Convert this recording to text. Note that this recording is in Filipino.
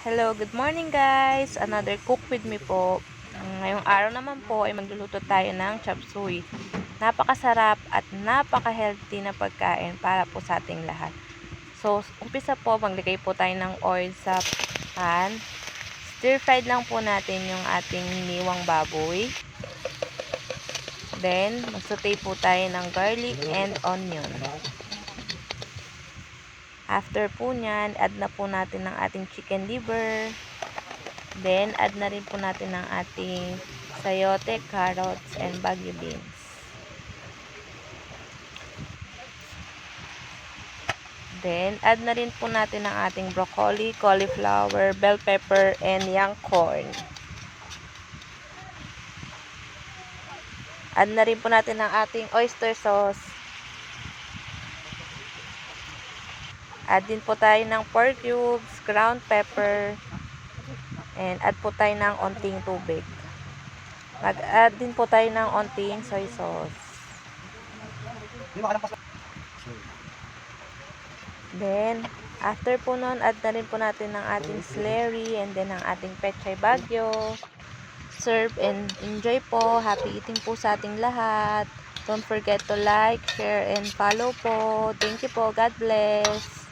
Hello, good morning guys! Another cook with me po. Ngayong araw naman po ay magluluto tayo ng chop suey. Napakasarap at napaka-healthy na pagkain para po sa ating lahat. So, umpisa po, maglagay po tayo ng oil sa pan. Stir-fried lang po natin yung ating hiniwang baboy. Then, mag-saute po tayo ng garlic and onion. After po nyan, add na po natin ng ating chicken liver. Then, add na rin po natin ng ating sayote, carrots, and bagu beans. Then, add na rin po natin ng ating broccoli, cauliflower, bell pepper, and young corn. Add na rin po natin ng ating oyster sauce. Add din po tayo ng pork cubes, ground pepper, and add po tayo ng onting tubig. Mag-add din po tayo ng onting soy sauce. Then, after po nun, add na rin po natin ng ating celery and then ang ating pechay bagyo. Serve and enjoy po. Happy eating po sa ating lahat. Don't forget to like, share, and follow po. Thank you po. God bless.